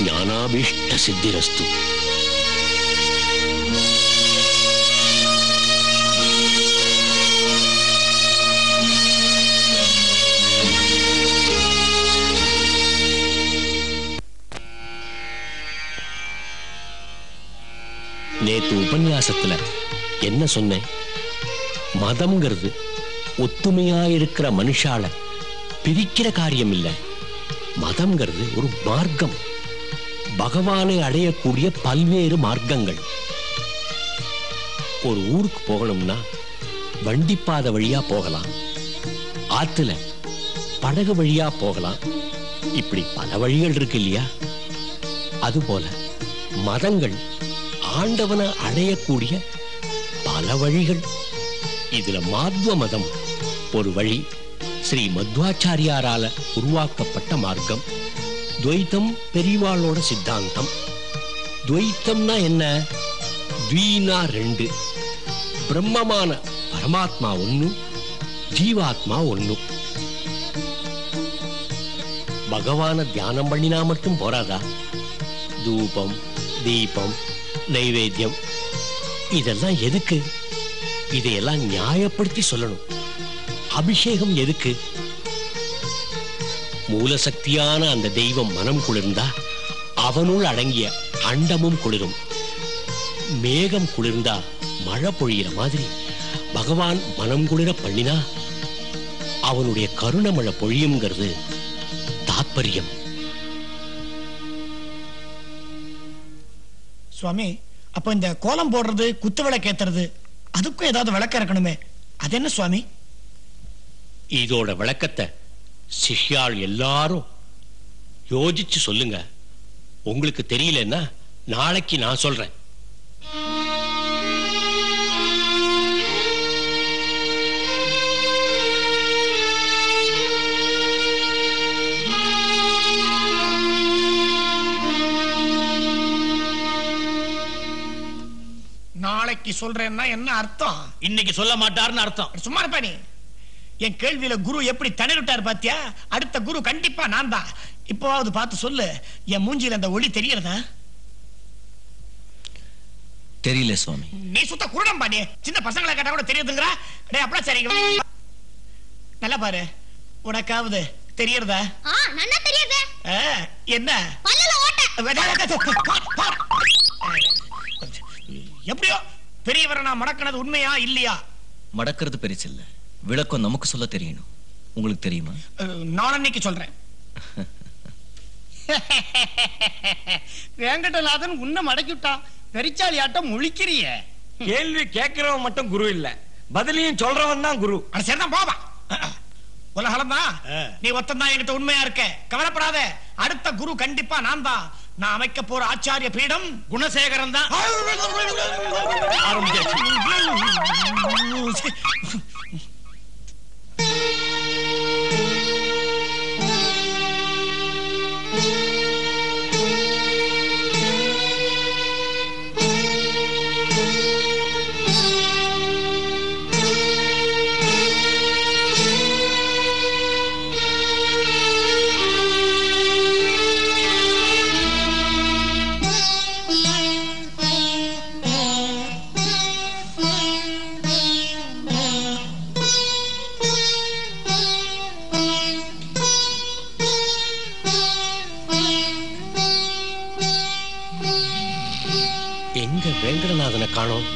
ஞானாபீஷ்ட சித்திரஸ்து. நேத்து உபன்யாசத்துல என்ன சொன்னேன்? மதம்ங்கிறது ஒத்துமையா இருக்கிற மனுஷால பிரிக்கிற காரியம் இல்ல. மதம்ங்கிறது ஒரு மார்க்கம், பகவானை அடையக்கூடிய பல்வேறு மார்க்கங்கள். ஒரு ஊருக்கு போகணும்னா வண்டிப்பாதை வழியா போகலாம், ஆத்துல படகு வழியா போகலாம், இப்படி பல வழிகள் இருக்கு இல்லையா? அதுபோல மதங்கள் ஆண்டவனை அடையக்கூடிய பல வழிகள். இதுல மாத்வ மதம் ஒரு வழி, ஸ்ரீ மத்வாச்சாரியாரால உருவாக்கப்பட்ட மார்க்கம். துவைத்தம் பெரியவாளோட சித்தாந்தம். துவைத்தம்னா என்ன? துவீனா ரெண்டு, பிரம்மமான பரமாத்மா ஒண்ணு, ஜீவாத்மா ஒண்ணு. பகவான தியானம் பண்ணினா மட்டும் போராதா? தூபம், தீபம், நைவேத்தியம் இதெல்லாம் எதுக்கு? இதையெல்லாம் நியாயப்படுத்தி சொல்லணும். அபிஷேகம் எதுக்கு? மூலசக்தியான அந்த தெய்வம் மனம் குளிர்ந்தா அவனுள் அடங்கிய அண்டமும் குளிரும். மேகம் குளிர்ந்தா மழை பொழியிற மாதிரி பகவான் மனம் குளிர பண்ணினா அவனுடைய கருண மழை பொழியுங்கிறது தாத்பரியம். சுவாமி, அப்ப இந்த கோலம் போடுறது, குத்து விளக்கு ஏத்துறது, அதுக்கும் ஏதாவது விளக்கம் இருக்கணுமே, அது என்ன சுவாமி? இதோட விளக்கத்தை சிஷ்யாள் எல்லாரும் யோசிச்சு சொல்லுங்க. உங்களுக்கு தெரியலன்னா நாளைக்கு நான் சொல்றேன். நாளைக்கு சொல்றேன்னா என்ன அர்த்தம்? இன்னைக்கு சொல்ல மாட்டாருன்னு அர்த்தம். சும்மா இருப்பா நீ. என் கேள்வியில குரு எப்படி திணறிட்டார் பாத்தியா? அடுத்த குரு கண்டிப்பா நான் தான். இப்போவாவது பார்த்து சொல்லு, என் மூஞ்சில அந்த ஒளி தெரியறதா? தெரியல சுவாமி. நீ சுத்த குருடம் பாடி. சின்ன பசங்களை கேட்டா கூட தெரியுதுங்கற. டேய் அப்பள சரிங்க. நல்லா பாரு, உனக்காவது தெரியறதா? நல்லா தெரியுது. என்ன? பல்லல ஓட்ட. எப்படியோ பெரியவரை நான் மடக்கினது உண்மையா இல்லையா? மடக்கிறது பெருசு இல்ல, விளக்கம் நமக்கு சொல்ல தெரியணும். உங்களுக்கு தெரியுமா? நான் அன்னைக்கு சொல்றேன். வேங்கடநாதன் உன்ன மடக்கிட்டா பெரிச்சாளி ஆட்டம் முழிக்கிறிய. கேள்வி கேட்கிறவன் மட்டும் குரு இல்ல, பதிலையும் சொல்றவன் தான் குரு. அட சரிதான், போவா. உலகம் தான் நீ ஒத்தந்தான் என்கிட்ட உண்மையா இருக்க. கவலைப்படாத, அடுத்த குரு கண்டிப்பா நான் தான். நான் அமைக்க போற ஆச்சாரிய பீடம் குணசேகரன் தான். எங்க வேங்கடநாதனை காணோம்?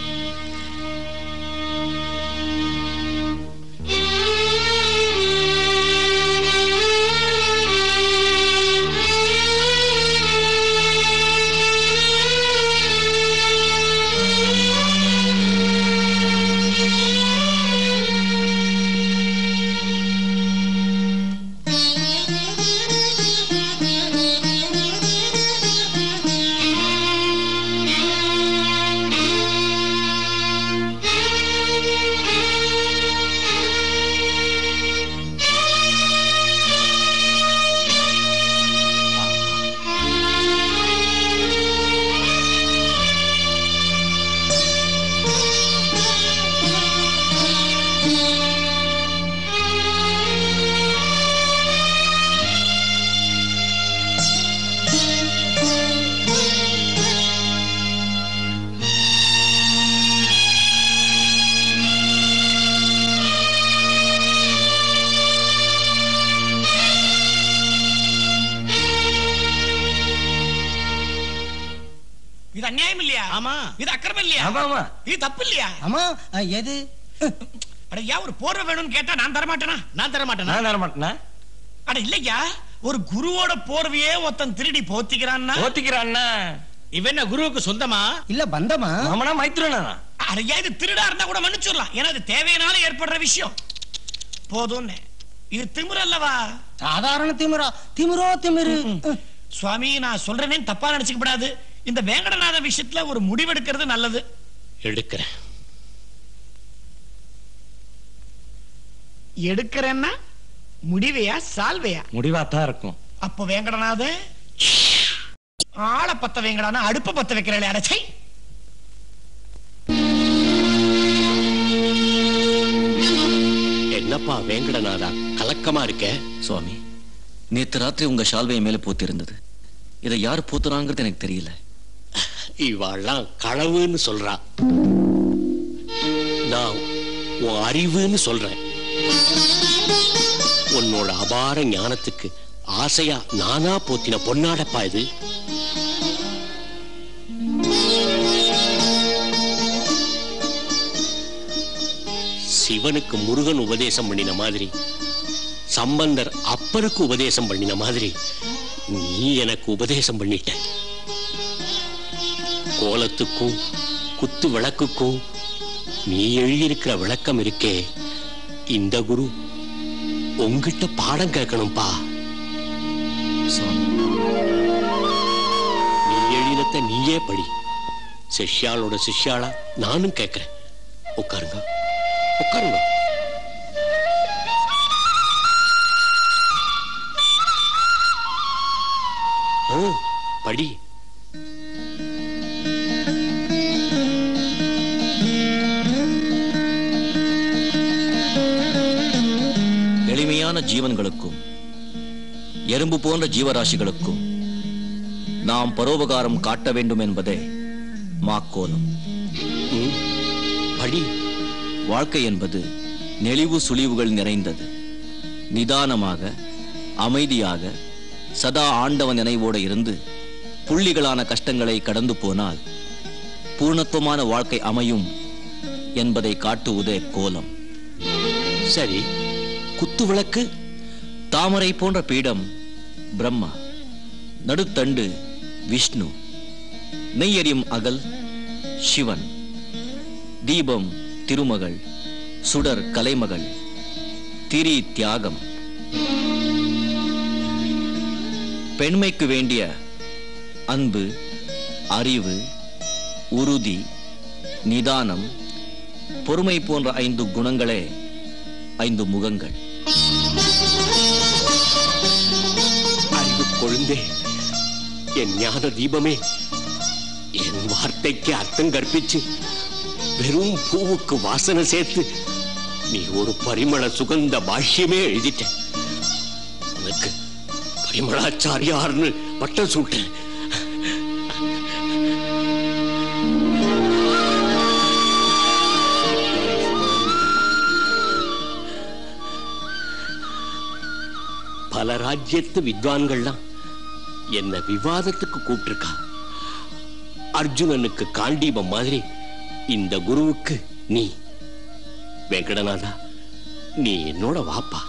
இது அநியாயம் இல்லையா? ஆமா. இது அக்கிரமம் இல்லையா? ஆமா. இது தப்பு இல்லையா? ஆமா. எது? அட யா, ஒரு போர்வை வேணும்னு கேட்டா நான் தர மாட்டேனா? நான் தர மாட்டேனா? நான் தர மாட்டேனா? அட இல்லையா, ஒரு குருவோட போர்வையே ஒருத்தன் திருடி போத்திக்கிறான்னா ஓத்திக்கிறான்னா இவன் என்ன குருவுக்கு சொந்தமா இல்ல பந்தமா? மாமனா மைத்துனா? அடையா, இது திருடா இருந்தா கூட மன்னிச்சிடலாம். ஏன்னா இது தேவையினால ஏற்படுற விஷயம். போதும்னு. இது திமிரு அல்லவா? சாதாரண திமிரா? திமிரோ திமிரு. சுவாமி, நான் சொல்றேனே தப்பா நினைச்சுக்க கூடாது. இந்த வேங்கடநாத விஷயத்துல ஒரு முடிவெடுக்கிறது நல்லது. எடுக்கிறேன். எடுக்கிறேன்னா முடிவையா சால்வையா? முடிவாத்தான் இருக்கும். அப்போ வேங்கடநாத ஆளை பத்த வேங்கடானா அடுப்ப பத்த வைக்கிறேன். அடைச்சை என்னப்பா வேங்கடநாதா, கலக்கமா இருக்க? சுவாமி, நேத்து ராத்திரி உங்க ஷால்வையை மேல போத்திருந்தது. இதை யார் போத்துறாங்கிறது எனக்கு தெரியல. இவாள்லாம் களவுன்னு சொல்றா. நான் உன் அறிவுன்னு சொல்றேன். உன்னோட அபார ஞானத்துக்கு ஆசையா நானா போத்தின பொன்னாடப்பா இது. சிவனுக்கு முருகன் உபதேசம் பண்ணின மாதிரி, சம்பந்தர் அப்பருக்கு உபதேசம் பண்ணின மாதிரி நீ எனக்கு உபதேசம் பண்ணிட்ட. கோலத்துக்கும் குத்து விளக்குக்கும் நீ எழுதியிருக்கிற விளக்கம் இருக்கே, இந்த குரு உங்கிட்ட பாடம் கேட்கணும்பா. நீ எழுதினத்தை நீயே படி. சிஷ்யாளோட சிஷ்யாளா நானும் கேட்கிறேன். உட்காருங்க, உட்காருங்க. படி. எளிமையான ஜீவன்களுக்கும் எறும்பு போன்ற ஜீவராசிகளுக்கும் நாம் பரோபகாரம் காட்ட வேண்டும் என்பதே மாக்கோலம். படி. வாழ்க்கை என்பது நெளிவு சுழிவுகள் நிறைந்தது. நிதானமாக, அமைதியாக, சதா ஆண்டவன் நினைவோடு இருந்து புள்ளிகளான கஷ்டங்களை கடந்து போனால் பூர்ணத்துவமான வாழ்க்கை அமையும் என்பதை காட்டுவதே கோலம். சரி, குத்து விளக்கு? தாமரை போன்ற பீடம் பிரம்மா, நடுத்தண்டு விஷ்ணு, நெய்யறியும் அகல் சிவன், தீபம் திருமகள், சுடர் கலைமகள், திரி தியாகம். பெண்மைக்கு வேண்டிய அன்பு, அறிவு, உறுதி, நிதானம், பொறுமை போன்ற 5 குணங்களே 5 முகங்கள். அறிவு கொழுந்தே, என் ஞான தீபமே, என் வார்த்தைக்கு அர்த்தம் கற்பிச்சு வெறும் பூவுக்கு வாசனை சேர்த்து நீ ஒரு பரிமள சுகந்த பாஷ்யமே எழுதிட்ட. உனக்கு பரிமளாச்சாரியார்னு பட்டம் சூட்ட. பல ராஜ்யத்து வித்வான்கள்லாம் என்ன விவாதத்துக்கு கூப்பிட்டிருக்கா. அர்ஜுனனுக்கு காண்டீபம் மாதிரி இந்த குருவுக்கு நீ. வெங்கடநாதா, நீ என்னோட வாப்பா.